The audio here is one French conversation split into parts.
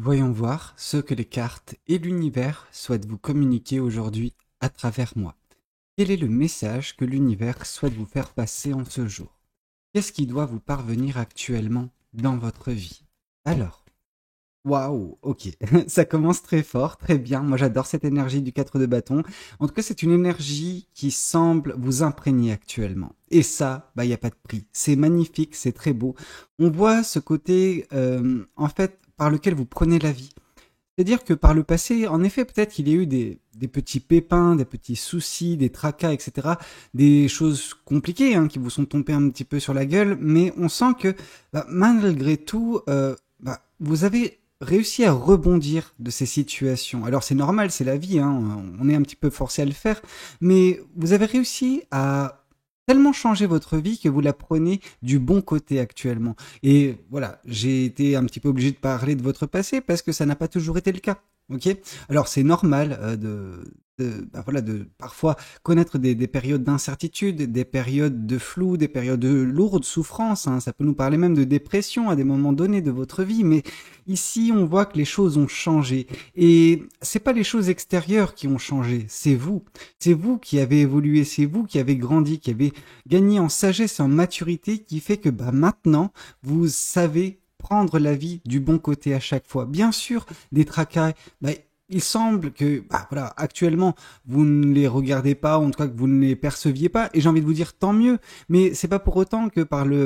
Voyons voir ce que les cartes et l'univers souhaitent vous communiquer aujourd'hui à travers moi. Quel est le message que l'univers souhaite vous faire passer en ce jour? Qu'est-ce qui doit vous parvenir actuellement dans votre vie? Alors, waouh, ok, ça commence très fort, très bien. Moi j'adore cette énergie du 4 de bâton. En tout cas, c'est une énergie qui semble vous imprégner actuellement. Et ça, bah, il n'y a pas de prix. C'est magnifique, c'est très beau. On voit ce côté, en fait, par lequel vous prenez la vie. C'est-à-dire que par le passé, en effet, peut-être qu'il y a eu des petits pépins, des petits soucis, des tracas, etc. Des choses compliquées hein, qui vous sont tombées un petit peu sur la gueule, mais on sent que bah, malgré tout, bah, vous avez réussi à rebondir de ces situations. Alors c'est normal, c'est la vie, hein, on est un petit peu forcé à le faire, mais vous avez réussi à tellement changer votre vie que vous la prenez du bon côté actuellement. Et voilà, j'ai été un petit peu obligé de parler de votre passé parce que ça n'a pas toujours été le cas. Ok. Alors c'est normal bah voilà, de parfois connaître des périodes d'incertitude, des périodes de flou, des périodes de lourde souffrance. Hein. Ça peut nous parler même de dépression à des moments donnés de votre vie. Mais ici, on voit que les choses ont changé. Et c'est pas les choses extérieures qui ont changé, c'est vous. C'est vous qui avez évolué, c'est vous qui avez grandi, qui avez gagné en sagesse et en maturité, qui fait que bah, maintenant, vous savez prendre la vie du bon côté à chaque fois. Bien sûr, des tracas, bah, il semble que, bah, voilà, actuellement, vous ne les regardez pas, en tout cas que vous ne les perceviez pas, et j'ai envie de vous dire tant mieux, mais c'est pas pour autant que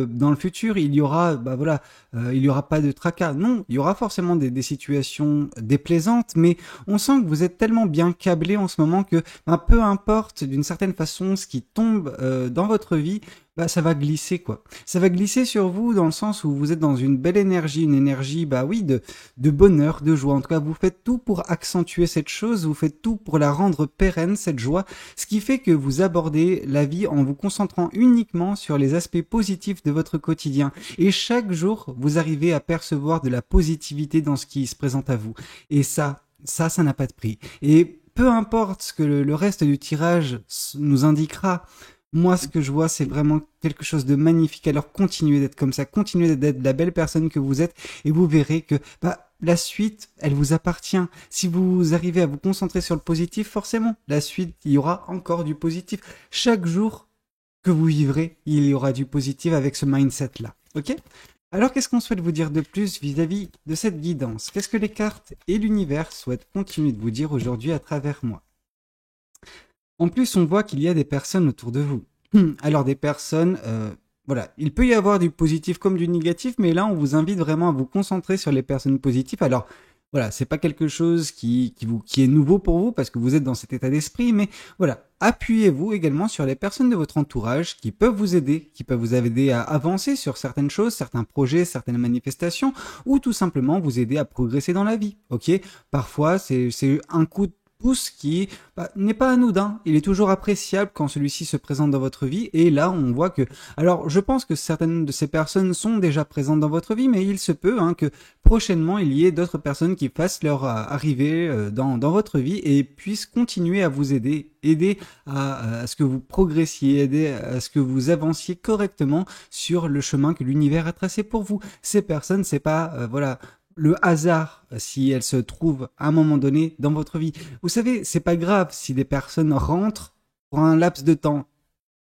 dans le futur, il y aura, bah voilà, il y aura pas de tracas. Non, il y aura forcément des situations déplaisantes, mais on sent que vous êtes tellement bien câblé en ce moment que, bah, peu importe d'une certaine façon ce qui tombe dans votre vie, bah ça va glisser quoi. Ça va glisser sur vous dans le sens où vous êtes dans une belle énergie, une énergie bah oui de bonheur, de joie. En tout cas, vous faites tout pour accentuer cette chose, vous faites tout pour la rendre pérenne cette joie, ce qui fait que vous abordez la vie en vous concentrant uniquement sur les aspects positifs de votre quotidien et chaque jour, vous arrivez à percevoir de la positivité dans ce qui se présente à vous. Et ça n'a pas de prix. Et peu importe ce que le reste du tirage nous indiquera, moi, ce que je vois, c'est vraiment quelque chose de magnifique. Alors, continuez d'être comme ça, continuez d'être la belle personne que vous êtes, et vous verrez que bah, la suite, elle vous appartient. Si vous arrivez à vous concentrer sur le positif, forcément, la suite, il y aura encore du positif. Chaque jour que vous vivrez, il y aura du positif avec ce mindset-là. Ok? Alors, qu'est-ce qu'on souhaite vous dire de plus vis-à-vis de cette guidance? Qu'est-ce que les cartes et l'univers souhaitent continuer de vous dire aujourd'hui à travers moi? En plus, on voit qu'il y a des personnes autour de vous. Alors des personnes, voilà, il peut y avoir du positif comme du négatif, mais là, on vous invite vraiment à vous concentrer sur les personnes positives. Alors voilà, c'est pas quelque chose qui est nouveau pour vous parce que vous êtes dans cet état d'esprit, mais voilà, appuyez-vous également sur les personnes de votre entourage qui peuvent vous aider, qui peuvent vous aider à avancer sur certaines choses, certains projets, certaines manifestations, ou tout simplement vous aider à progresser dans la vie. Ok, parfois c'est un coup de pouce qui bah, n'est pas anodin. Il est toujours appréciable quand celui-ci se présente dans votre vie. Et là, on voit que... Alors, je pense que certaines de ces personnes sont déjà présentes dans votre vie, mais il se peut hein, que prochainement, il y ait d'autres personnes qui fassent leur arrivée dans votre vie et puissent continuer à vous aider. Aider à ce que vous progressiez, aider à ce que vous avanciez correctement sur le chemin que l'univers a tracé pour vous. Ces personnes, c'est pas... voilà le hasard si elles se trouvent à un moment donné dans votre vie. Vous savez, c'est pas grave si des personnes rentrent pour un laps de temps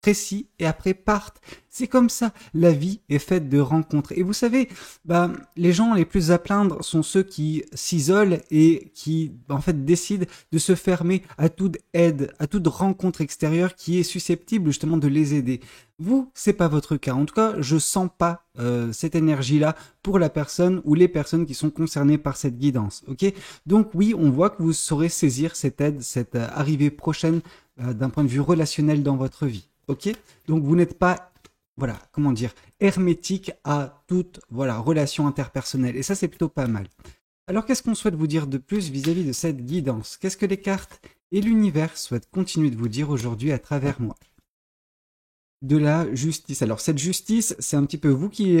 précis et après partent. C'est comme ça. La vie est faite de rencontres. Et vous savez, bah, les gens les plus à plaindre sont ceux qui s'isolent et qui, en fait, décident de se fermer à toute aide, à toute rencontre extérieure qui est susceptible justement de les aider. Vous, c'est pas votre cas. En tout cas, je sens pas cette énergie-là pour la personne ou les personnes qui sont concernées par cette guidance. Ok? Donc oui, on voit que vous saurez saisir cette aide, cette arrivée prochaine d'un point de vue relationnel dans votre vie. Ok? Donc vous n'êtes pas, voilà, comment dire, hermétique à toute, voilà, relation interpersonnelle. Et ça, c'est plutôt pas mal. Alors qu'est-ce qu'on souhaite vous dire de plus vis-à-vis de cette guidance? Qu'est-ce que les cartes et l'univers souhaitent continuer de vous dire aujourd'hui à travers moi? De la justice. Alors cette justice, c'est un petit peu vous qui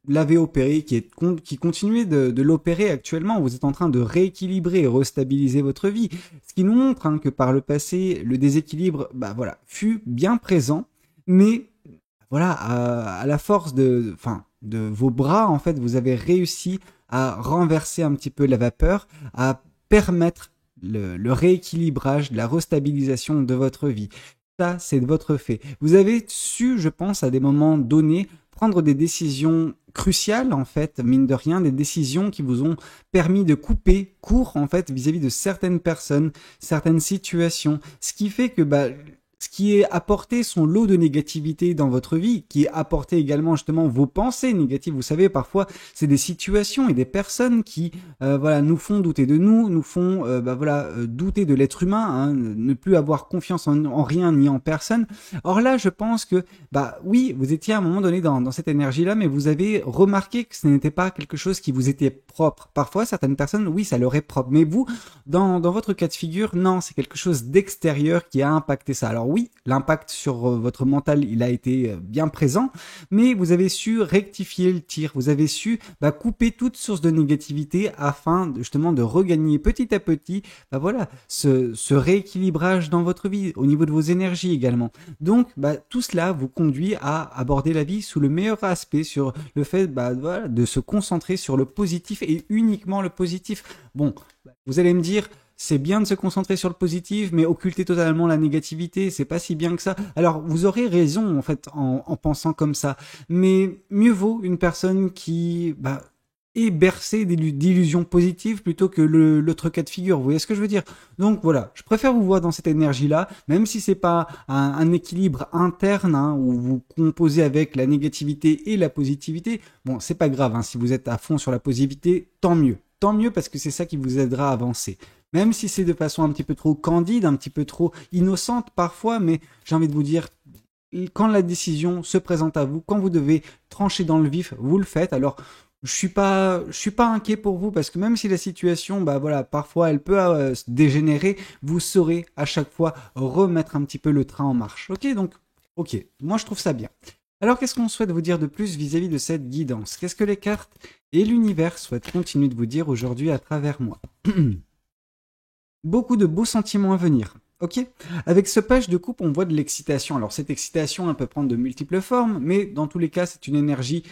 l'avez opéré, qui continuez de l'opérer actuellement. Vous êtes en train de rééquilibrer et restabiliser votre vie. Ce qui nous montre hein, que par le passé, le déséquilibre bah, voilà, fut bien présent, mais voilà, à la force de vos bras, en fait, vous avez réussi à renverser un petit peu la vapeur, à permettre le rééquilibrage, la restabilisation de votre vie. Ça, c'est de votre fait. Vous avez su, je pense, à des moments donnés, prendre des décisions cruciales, en fait, mine de rien, des décisions qui vous ont permis de couper court, en fait, vis-à-vis de certaines personnes, certaines situations, ce qui fait que, ce qui est apporté son lot de négativité dans votre vie, qui est apporté également justement vos pensées négatives. Vous savez, parfois, c'est des situations et des personnes qui, voilà, nous font douter de nous, nous font, douter de l'être humain, hein, ne plus avoir confiance en rien ni en personne. Or là, je pense que, oui, vous étiez à un moment donné dans cette énergie-là, mais vous avez remarqué que ce n'était pas quelque chose qui vous était propre. Parfois, certaines personnes, oui, ça leur est propre, mais vous, dans votre cas de figure, non, c'est quelque chose d'extérieur qui a impacté ça. Alors oui, l'impact sur votre mental, il a été bien présent, mais vous avez su rectifier le tir, vous avez su couper toute source de négativité afin justement de regagner petit à petit ce rééquilibrage dans votre vie, au niveau de vos énergies également. Donc tout cela vous conduit à aborder la vie sous le meilleur aspect, sur le fait de se concentrer sur le positif et uniquement le positif. Bon, vous allez me dire, c'est bien de se concentrer sur le positif, mais occulter totalement la négativité, c'est pas si bien que ça. Alors, vous aurez raison, en fait, en pensant comme ça. Mais mieux vaut une personne qui, est bercée d'illusions positives plutôt que l'autre cas de figure. Vous voyez ce que je veux dire? Donc voilà, je préfère vous voir dans cette énergie-là, même si c'est pas un équilibre interne, hein, où vous composez avec la négativité et la positivité. Bon, c'est pas grave, hein, si vous êtes à fond sur la positivité, tant mieux. Tant mieux, parce que c'est ça qui vous aidera à avancer. Même si c'est de façon un petit peu trop candide, un petit peu trop innocente parfois, mais j'ai envie de vous dire, quand la décision se présente à vous, quand vous devez trancher dans le vif, vous le faites. Alors, je suis pas inquiet pour vous, parce que même si la situation, parfois elle peut se dégénérer, vous saurez à chaque fois remettre un petit peu le train en marche. Ok, moi je trouve ça bien. Alors, qu'est-ce qu'on souhaite vous dire de plus vis-à-vis de cette guidance? Qu'est-ce que les cartes et l'univers souhaitent continuer de vous dire aujourd'hui à travers moi? Beaucoup de beaux sentiments à venir. Ok. Avec ce page de coupe, on voit de l'excitation. Alors cette excitation, elle peut prendre de multiples formes, mais dans tous les cas, c'est une énergie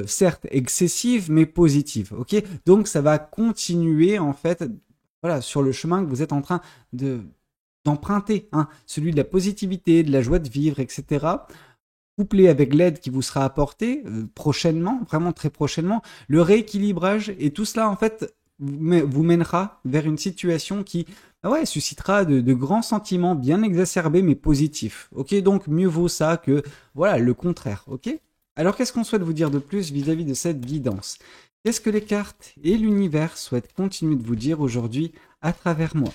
certes excessive, mais positive. Ok. Donc ça va continuer en fait, sur le chemin que vous êtes en train d'emprunter, hein, celui de la positivité, de la joie de vivre, etc. Couplé avec l'aide qui vous sera apportée prochainement, vraiment très prochainement, le rééquilibrage et tout cela en fait vous mènera vers une situation qui suscitera de grands sentiments bien exacerbés mais positifs. Ok, donc mieux vaut ça que le contraire. Ok. Alors qu'est-ce qu'on souhaite vous dire de plus vis-à-vis de cette guidance? Qu'est-ce que les cartes et l'univers souhaitent continuer de vous dire aujourd'hui à travers moi?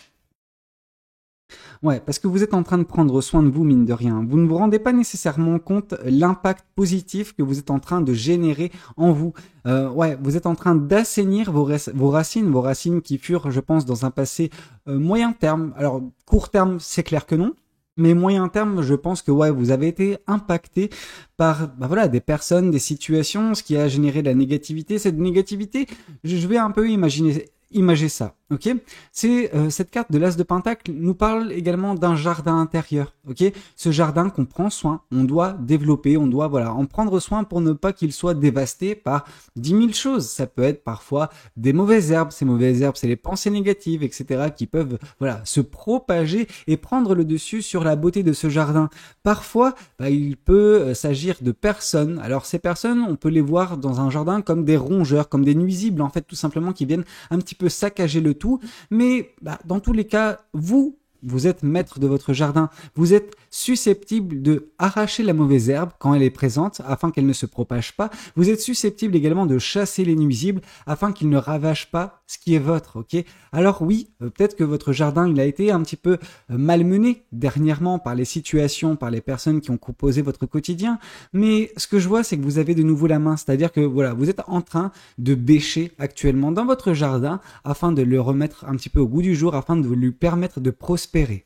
Ouais, parce que vous êtes en train de prendre soin de vous, mine de rien. Vous ne vous rendez pas nécessairement compte l'impact positif que vous êtes en train de générer en vous. Vous êtes en train d'assainir vos racines qui furent, je pense, dans un passé moyen terme. Alors, court terme, c'est clair que non. Mais moyen terme, je pense que vous avez été impacté par des personnes, des situations, ce qui a généré de la négativité. Cette négativité, je vais un peu imager ça, ok? C'est cette carte de l'As de Pentacle nous parle également d'un jardin intérieur, ok? Ce jardin qu'on prend soin, on doit développer, on doit en prendre soin pour ne pas qu'il soit dévasté par 10 000 choses. Ça peut être parfois des mauvaises herbes. Ces mauvaises herbes, c'est les pensées négatives, etc. qui peuvent se propager et prendre le dessus sur la beauté de ce jardin. Parfois, il peut s'agir de personnes. Alors ces personnes, on peut les voir dans un jardin comme des rongeurs, comme des nuisibles en fait, tout simplement, qui viennent un petit peu saccager le tout, mais dans tous les cas, vous êtes maître de votre jardin, vous êtes susceptible de arracher la mauvaise herbe quand elle est présente afin qu'elle ne se propage pas, vous êtes susceptible également de chasser les nuisibles afin qu'ils ne ravagent pas ce qui est votre, ok? Alors oui, peut-être que votre jardin, il a été un petit peu malmené dernièrement par les situations, par les personnes qui ont composé votre quotidien, mais ce que je vois, c'est que vous avez de nouveau la main, c'est-à-dire que vous êtes en train de bêcher actuellement dans votre jardin afin de le remettre un petit peu au goût du jour, afin de lui permettre de prospérer.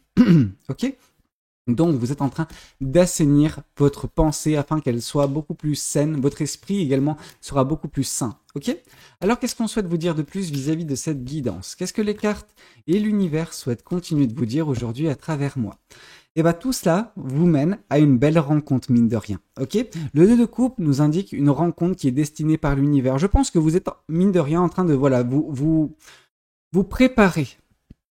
Ok? Donc vous êtes en train d'assainir votre pensée afin qu'elle soit beaucoup plus saine, votre esprit également sera beaucoup plus sain. Ok? Alors qu'est-ce qu'on souhaite vous dire de plus vis-à-vis de cette guidance? Qu'est-ce que les cartes et l'univers souhaitent continuer de vous dire aujourd'hui à travers moi? Et bah tout cela vous mène à une belle rencontre, mine de rien. Ok. Le 2 de coupe nous indique une rencontre qui est destinée par l'univers. Je pense que vous êtes, mine de rien, en train de voilà, vous préparer.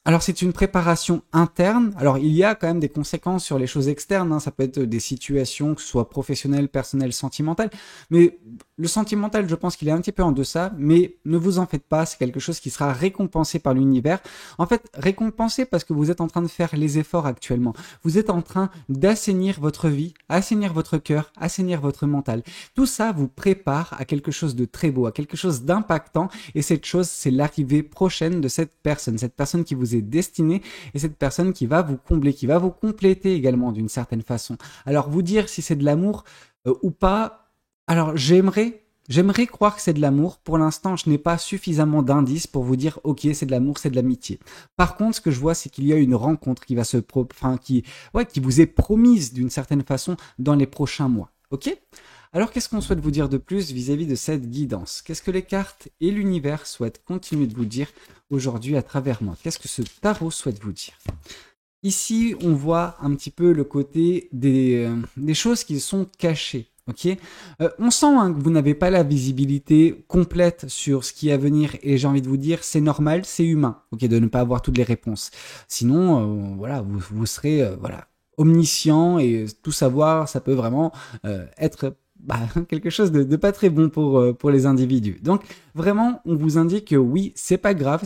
Alors c'est une préparation interne. Alors il y a quand même des conséquences sur les choses externes, hein. Ça peut être des situations, que ce soit professionnelles, personnelles, sentimentales. Mais le sentimental, je pense qu'il est un petit peu en deçà. Mais ne vous en faites pas, c'est quelque chose qui sera récompensé par l'univers. En fait, récompensé parce que vous êtes en train de faire les efforts actuellement. Vous êtes en train d'assainir votre vie, assainir votre cœur, assainir votre mental. Tout ça vous prépare à quelque chose de très beau, à quelque chose d'impactant. Et cette chose, c'est l'arrivée prochaine de cette personne qui vous est destinée, et cette personne qui va vous combler, qui va vous compléter également d'une certaine façon. Alors vous dire si c'est de l'amour ou pas, alors j'aimerais croire que c'est de l'amour. Pour l'instant, je n'ai pas suffisamment d'indices pour vous dire ok, c'est de l'amour, c'est de l'amitié. Par contre, ce que je vois, c'est qu'il y a une rencontre qui va qui vous est promise d'une certaine façon dans les prochains mois. Ok? Alors, qu'est-ce qu'on souhaite vous dire de plus vis-à-vis de cette guidance? Qu'est-ce que les cartes et l'univers souhaitent continuer de vous dire aujourd'hui à travers moi? Qu'est-ce que ce tarot souhaite vous dire? Ici, on voit un petit peu le côté des choses qui sont cachées. Ok, on sent hein, que vous n'avez pas la visibilité complète sur ce qui est à venir, et j'ai envie de vous dire, c'est normal, c'est humain, ok, de ne pas avoir toutes les réponses. Sinon, voilà, vous serez voilà omniscient, et tout savoir, ça peut vraiment être quelque chose de pas très bon pour les individus. Donc vraiment, on vous indique que oui, c'est pas grave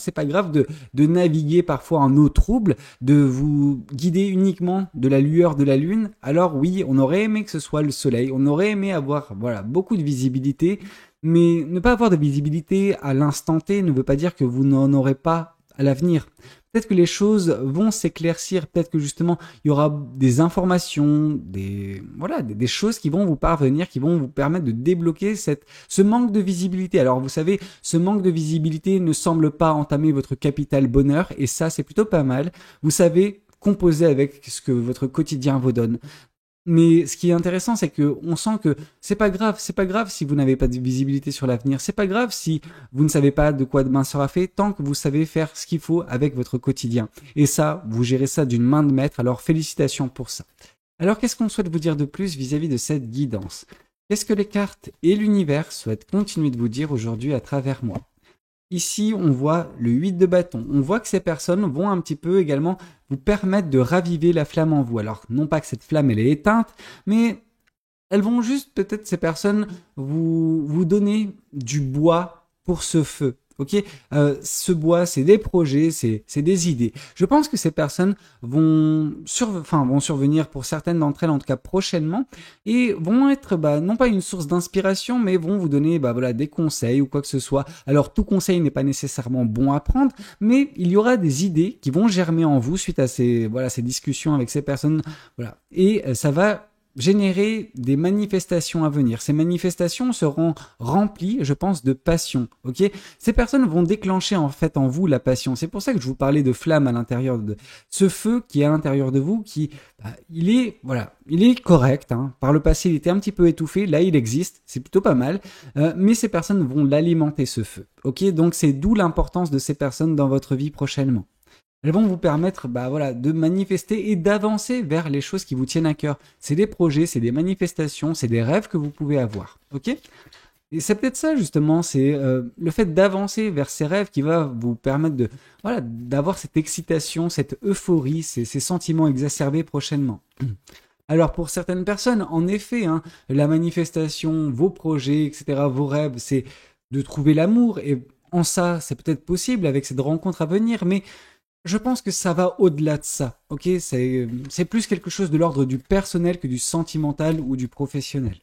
de naviguer parfois en eau trouble, de vous guider uniquement de la lueur de la lune. Alors oui, on aurait aimé que ce soit le soleil, on aurait aimé avoir voilà beaucoup de visibilité, mais ne pas avoir de visibilité à l'instant T ne veut pas dire que vous n'en aurez pas à l'avenir. Peut-être que les choses vont s'éclaircir, peut-être que justement il y aura des informations, des choses qui vont vous parvenir, qui vont vous permettre de débloquer ce manque de visibilité. Alors vous savez, ce manque de visibilité ne semble pas entamer votre capital bonheur, et ça c'est plutôt pas mal. Vous savez composer avec ce que votre quotidien vous donne. Mais ce qui est intéressant, c'est que on sent que c'est pas grave si vous n'avez pas de visibilité sur l'avenir, c'est pas grave si vous ne savez pas de quoi demain sera fait, tant que vous savez faire ce qu'il faut avec votre quotidien. Et ça, vous gérez ça d'une main de maître, alors félicitations pour ça. Alors qu'est-ce qu'on souhaite vous dire de plus vis-à-vis de cette guidance? Qu'est-ce que les cartes et l'univers souhaitent continuer de vous dire aujourd'hui à travers moi? Ici, on voit le 8 de bâton. On voit que ces personnes vont un petit peu également vous permettre de raviver la flamme en vous. Alors, non pas que cette flamme, elle est éteinte, mais elles vont juste, peut-être, ces personnes, vous donner du bois pour ce feu. Ok, ce bois, c'est des projets, c'est des idées. Je pense que ces personnes vont survenir pour certaines d'entre elles, en tout cas prochainement, et vont être, non pas une source d'inspiration, mais vont vous donner, voilà, des conseils ou quoi que ce soit. Alors, tout conseil n'est pas nécessairement bon à prendre, mais il y aura des idées qui vont germer en vous suite à ces discussions avec ces personnes, voilà, et ça va générer des manifestations à venir. Ces manifestations seront remplies, je pense, de passion. Ok, ces personnes vont déclencher en fait en vous la passion. C'est pour ça que je vous parlais de flamme à l'intérieur de ce feu qui est à l'intérieur de vous, qui il est correct. Hein. Par le passé, il était un petit peu étouffé. Là, il existe. C'est plutôt pas mal. Mais ces personnes vont l'alimenter ce feu. Ok, donc c'est d'où l'importance de ces personnes dans votre vie prochainement. Elles vont vous permettre de manifester et d'avancer vers les choses qui vous tiennent à cœur. C'est des projets, c'est des manifestations, c'est des rêves que vous pouvez avoir. Ok ? Et c'est peut-être ça justement, c'est le fait d'avancer vers ces rêves qui va vous permettre d'avoir cette excitation, cette euphorie, ces sentiments exacerbés prochainement. Alors pour certaines personnes, en effet, hein, la manifestation, vos projets, etc., vos rêves, c'est de trouver l'amour, et en ça, c'est peut-être possible avec cette rencontre à venir, mais je pense que ça va au-delà de ça, ok? C'est plus quelque chose de l'ordre du personnel que du sentimental ou du professionnel.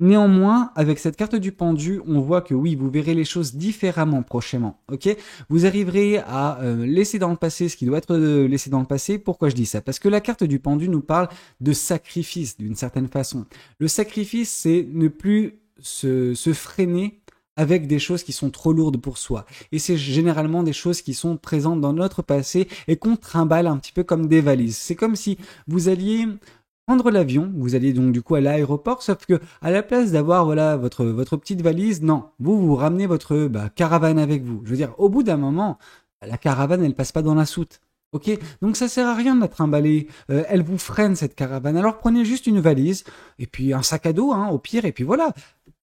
Néanmoins, avec cette carte du pendu, on voit que oui, vous verrez les choses différemment prochainement, ok? Vous arriverez à laisser dans le passé ce qui doit être laissé dans le passé. Pourquoi je dis ça? Parce que la carte du pendu nous parle de sacrifice d'une certaine façon. Le sacrifice, c'est ne plus se freiner avec des choses qui sont trop lourdes pour soi. Et c'est généralement des choses qui sont présentes dans notre passé et qu'on trimballe un petit peu comme des valises. C'est comme si vous alliez prendre l'avion, vous alliez donc du coup à l'aéroport, sauf que à la place d'avoir votre petite valise, non, vous ramenez votre caravane avec vous. Je veux dire, au bout d'un moment, la caravane, elle passe pas dans la soute. Ok, donc ça sert à rien de la trimballer. Elle vous freine cette caravane. Alors prenez juste une valise et puis un sac à dos, hein, au pire, et puis voilà.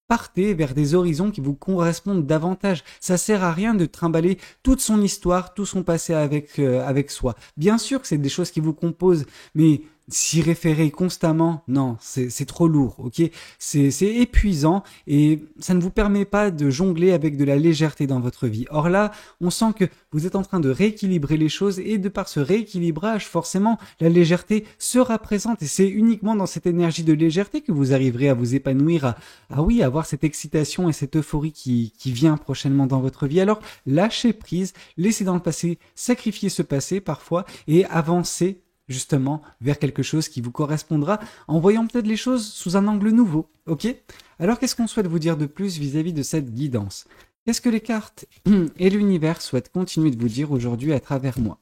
Partez vers des horizons qui vous correspondent davantage. Ça sert à rien de trimballer toute son histoire, tout son passé avec soi. Bien sûr que c'est des choses qui vous composent, mais s'y référer constamment, non, c'est trop lourd, ok? C'est épuisant et ça ne vous permet pas de jongler avec de la légèreté dans votre vie. Or là, on sent que vous êtes en train de rééquilibrer les choses et de par ce rééquilibrage, forcément, la légèreté sera présente et c'est uniquement dans cette énergie de légèreté que vous arriverez à vous épanouir, ah oui, avoir cette excitation et cette euphorie qui vient prochainement dans votre vie. Alors, lâchez prise, laissez dans le passé, sacrifiez ce passé parfois et avancez justement vers quelque chose qui vous correspondra en voyant peut-être les choses sous un angle nouveau, ok? Alors, qu'est-ce qu'on souhaite vous dire de plus vis-à-vis de cette guidance? Qu'est-ce que les cartes et l'univers souhaitent continuer de vous dire aujourd'hui à travers moi?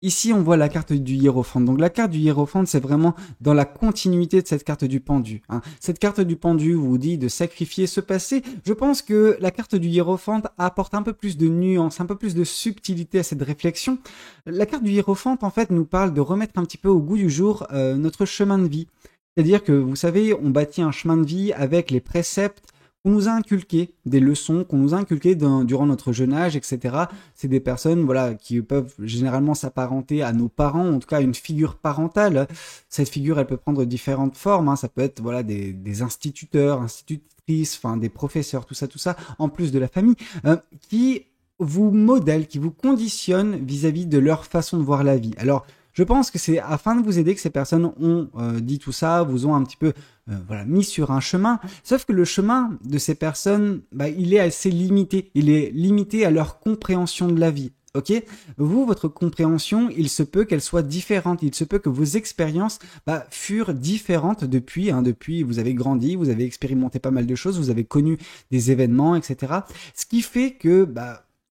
Ici, on voit la carte du hiérophante. Donc, la carte du hiérophante, c'est vraiment dans la continuité de cette carte du pendu, hein. Cette carte du pendu vous dit de sacrifier ce passé. Je pense que la carte du hiérophante apporte un peu plus de nuance, un peu plus de subtilité à cette réflexion. La carte du hiérophante, en fait, nous parle de remettre un petit peu au goût du jour notre chemin de vie. C'est-à-dire que, vous savez, on bâtit un chemin de vie avec les préceptes qu'on nous a inculqués, des leçons qu'on nous a inculquées durant notre jeune âge, etc. C'est des personnes, voilà, qui peuvent généralement s'apparenter à nos parents, en tout cas à une figure parentale. Cette figure, elle peut prendre différentes formes, hein. Ça peut être, voilà, des instituteurs, institutrices, enfin des professeurs, tout ça, en plus de la famille, qui vous modèlent, qui vous conditionnent vis-à-vis de leur façon de voir la vie. Alors, je pense que c'est afin de vous aider que ces personnes ont dit tout ça, vous ont un petit peu voilà, mis sur un chemin. Sauf que le chemin de ces personnes, bah, il est assez limité. Il est limité à leur compréhension de la vie. Ok, vous, votre compréhension, il se peut qu'elle soit différente. Il se peut que vos expériences furent différentes depuis. Depuis, vous avez grandi, vous avez expérimenté pas mal de choses, vous avez connu des événements, etc. Ce qui fait que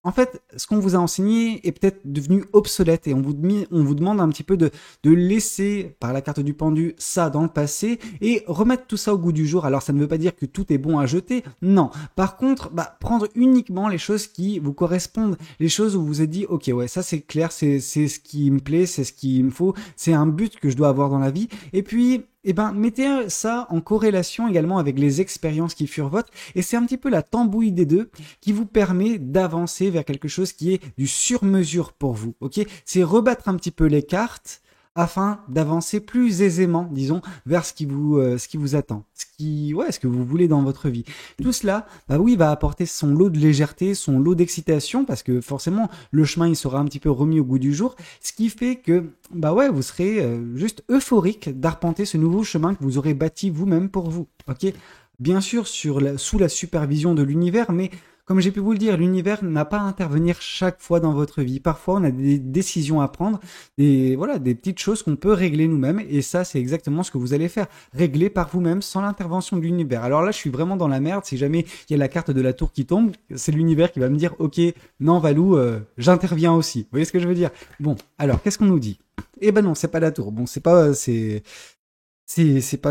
en fait, ce qu'on vous a enseigné est peut-être devenu obsolète et on vous demande un petit peu de laisser, par la carte du pendu, ça dans le passé et remettre tout ça au goût du jour. Alors, ça ne veut pas dire que tout est bon à jeter, non. Par contre, prendre uniquement les choses qui vous correspondent, les choses où vous vous êtes dit, ok, ouais, ça c'est clair, c'est ce qui me plaît, c'est ce qu'il me faut, c'est un but que je dois avoir dans la vie. Et puis, mettez ça en corrélation également avec les expériences qui furent vôtres. Et c'est un petit peu la tambouille des deux qui vous permet d'avancer vers quelque chose qui est du sur-mesure pour vous. Ok, c'est rebattre un petit peu les cartes afin d'avancer plus aisément, disons, vers ce qui vous attend, ce que vous voulez dans votre vie. Tout cela, oui, va apporter son lot de légèreté, son lot d'excitation, parce que forcément, le chemin, il sera un petit peu remis au goût du jour, ce qui fait que, vous serez juste euphorique d'arpenter ce nouveau chemin que vous aurez bâti vous-même pour vous, ok? Bien sûr, sous la supervision de l'univers, mais comme j'ai pu vous le dire, l'univers n'a pas à intervenir chaque fois dans votre vie. Parfois, on a des décisions à prendre, des petites choses qu'on peut régler nous-mêmes. Et ça, c'est exactement ce que vous allez faire. Régler par vous-même sans l'intervention de l'univers. Alors là, je suis vraiment dans la merde. Si jamais il y a la carte de la tour qui tombe, c'est l'univers qui va me dire, ok, non, Valou, j'interviens aussi. Vous voyez ce que je veux dire? Bon, alors, qu'est-ce qu'on nous dit? Eh ben non, c'est pas la tour. Bon, c'est pas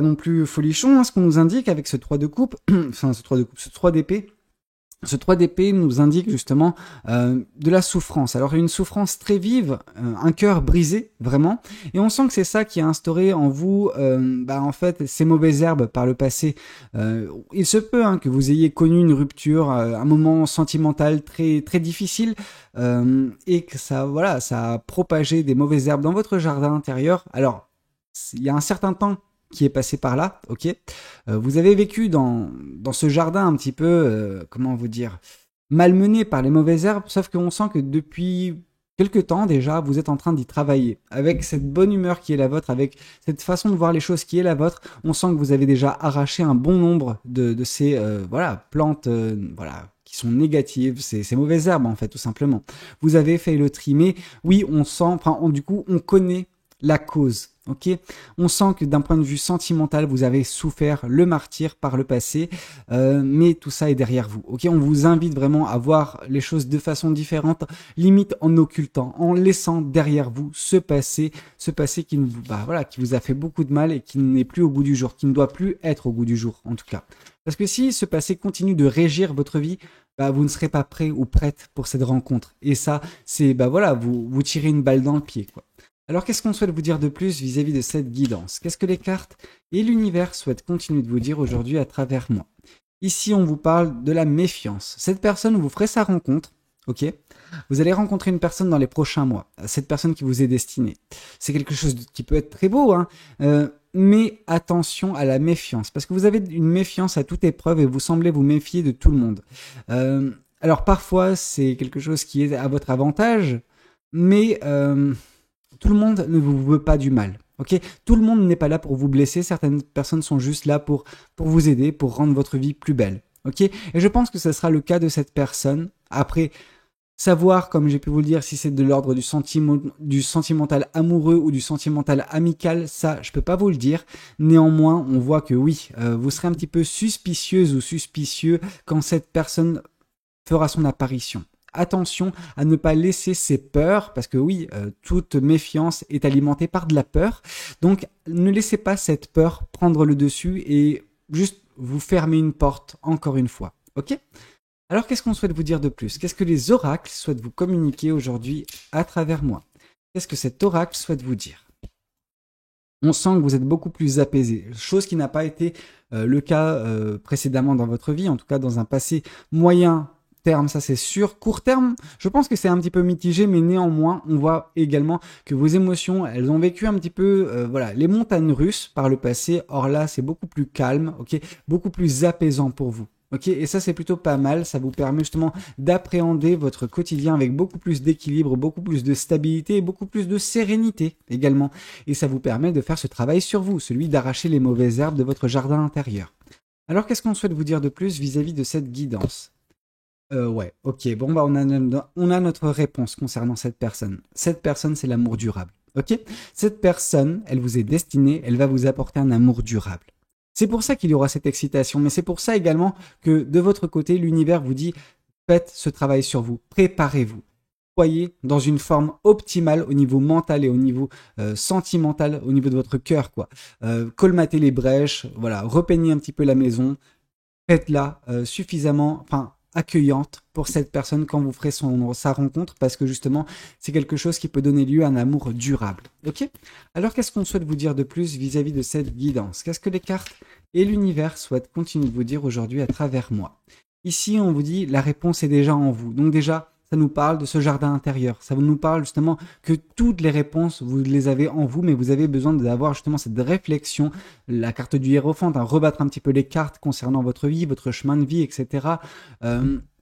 non plus folichon, hein, ce qu'on nous indique avec ce 3 de coupe, enfin, ce 3 d'épée. Ce 3 d'épée nous indique justement de la souffrance. Alors une souffrance très vive, un cœur brisé vraiment, et on sent que c'est ça qui a instauré en vous, en fait, ces mauvaises herbes par le passé. Il se peut que vous ayez connu une rupture, un moment sentimental très très difficile, et que ça a propagé des mauvaises herbes dans votre jardin intérieur. Alors il y a un certain temps qui est passé par là, ok. Vous avez vécu dans ce jardin un petit peu, comment vous dire, malmené par les mauvaises herbes, sauf qu'on sent que depuis quelque temps déjà, vous êtes en train d'y travailler. Avec cette bonne humeur qui est la vôtre, avec cette façon de voir les choses qui est la vôtre, on sent que vous avez déjà arraché un bon nombre de ces plantes, qui sont négatives, ces mauvaises herbes en fait, tout simplement. Vous avez fait le tri, mais oui, on sent, du coup, on connaît la cause. Ok, on sent que d'un point de vue sentimental, vous avez souffert le martyre par le passé, mais tout ça est derrière vous. Ok, on vous invite vraiment à voir les choses de façon différente, limite en occultant, en laissant derrière vous ce passé qui vous a fait beaucoup de mal et qui n'est plus au goût du jour, qui ne doit plus être au goût du jour en tout cas. Parce que si ce passé continue de régir votre vie, bah, vous ne serez pas prêt ou prête pour cette rencontre. Et ça, c'est, bah voilà, vous tirez une balle dans le pied, quoi. Alors, qu'est-ce qu'on souhaite vous dire de plus vis-à-vis de cette guidance? Qu'est-ce que les cartes et l'univers souhaitent continuer de vous dire aujourd'hui à travers moi? Ici, on vous parle de la méfiance. Cette personne, vous ferez sa rencontre, ok? Vous allez rencontrer une personne dans les prochains mois, cette personne qui vous est destinée. C'est quelque chose qui peut être très beau, hein, mais attention à la méfiance, parce que vous avez une méfiance à toute épreuve et vous semblez vous méfier de tout le monde. Alors parfois, c'est quelque chose qui est à votre avantage, mais tout le monde ne vous veut pas du mal. Ok, tout le monde n'est pas là pour vous blesser. Certaines personnes sont juste là pour vous aider, pour rendre votre vie plus belle. Ok, et je pense que ce sera le cas de cette personne. Après, savoir, comme j'ai pu vous le dire, si c'est de l'ordre du sentimental amoureux ou du sentimental amical, ça, je peux pas vous le dire. Néanmoins, on voit que oui, vous serez un petit peu suspicieuse ou suspicieux quand cette personne fera son apparition. Attention à ne pas laisser ses peurs, parce que oui, toute méfiance est alimentée par de la peur. Donc, ne laissez pas cette peur prendre le dessus et juste vous fermer une porte encore une fois. Ok ? Alors, qu'est-ce qu'on souhaite vous dire de plus? Qu'est-ce que les oracles souhaitent vous communiquer aujourd'hui à travers moi? Qu'est-ce que cet oracle souhaite vous dire? On sent que vous êtes beaucoup plus apaisé, chose qui n'a pas été le cas précédemment dans votre vie, en tout cas dans un passé moyen terme, ça c'est sûr. Court terme, je pense que c'est un petit peu mitigé, mais néanmoins, on voit également que vos émotions, elles ont vécu un petit peu, voilà, les montagnes russes par le passé. Or là, c'est beaucoup plus calme, ok, beaucoup plus apaisant pour vous. Ok, et ça c'est plutôt pas mal, ça vous permet justement d'appréhender votre quotidien avec beaucoup plus d'équilibre, beaucoup plus de stabilité et beaucoup plus de sérénité également. Et ça vous permet de faire ce travail sur vous, celui d'arracher les mauvaises herbes de votre jardin intérieur. Alors qu'est-ce qu'on souhaite vous dire de plus vis-à-vis de cette guidance? Ouais, ok, bon bah on a notre réponse concernant cette personne. Cette personne c'est l'amour durable, ok? Cette personne, elle vous est destinée, elle va vous apporter un amour durable. C'est pour ça qu'il y aura cette excitation, mais c'est pour ça également que de votre côté, l'univers vous dit faites ce travail sur vous, préparez-vous. Soyez dans une forme optimale au niveau mental et au niveau sentimental, au niveau de votre cœur, quoi. Colmatez les brèches, voilà, repeignez un petit peu la maison, faites-la suffisamment, enfin accueillante pour cette personne quand vous ferez sa rencontre, parce que justement c'est quelque chose qui peut donner lieu à un amour durable. Ok? Alors qu'est-ce qu'on souhaite vous dire de plus vis-à-vis de cette guidance? Qu'est-ce que les cartes et l'univers souhaitent continuer de vous dire aujourd'hui à travers moi? Ici on vous dit la réponse est déjà en vous, donc déjà ça nous parle de ce jardin intérieur, ça nous parle justement que toutes les réponses, vous les avez en vous, mais vous avez besoin d'avoir justement cette réflexion, la carte du Hiérophant, rebattre un petit peu les cartes concernant votre vie, votre chemin de vie, etc.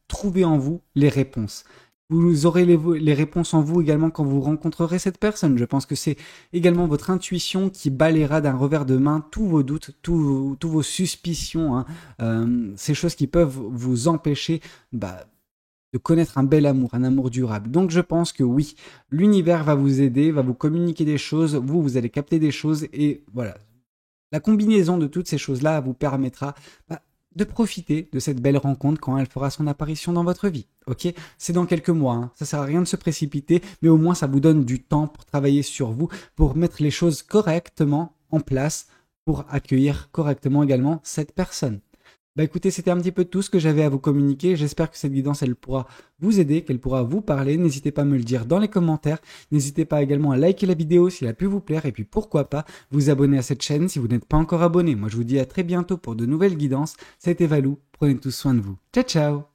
Trouvez en vous les réponses. Vous aurez les réponses en vous également quand vous rencontrerez cette personne. Je pense que c'est également votre intuition qui balayera d'un revers de main tous vos doutes, tous vos suspicions, ces choses qui peuvent vous empêcher de connaître un bel amour, un amour durable. Donc je pense que oui, l'univers va vous aider, va vous communiquer des choses, vous allez capter des choses et voilà. La combinaison de toutes ces choses-là vous permettra de profiter de cette belle rencontre quand elle fera son apparition dans votre vie. Ok, c'est dans quelques mois, hein. Ça sert à rien de se précipiter, mais au moins ça vous donne du temps pour travailler sur vous, pour mettre les choses correctement en place, pour accueillir correctement également cette personne. Bah écoutez, c'était un petit peu tout ce que j'avais à vous communiquer. J'espère que cette guidance, elle pourra vous aider, qu'elle pourra vous parler. N'hésitez pas à me le dire dans les commentaires. N'hésitez pas également à liker la vidéo si elle a pu vous plaire. Et puis pourquoi pas vous abonner à cette chaîne si vous n'êtes pas encore abonné. Moi, je vous dis à très bientôt pour de nouvelles guidances. C'était Valou. Prenez tous soin de vous. Ciao, ciao!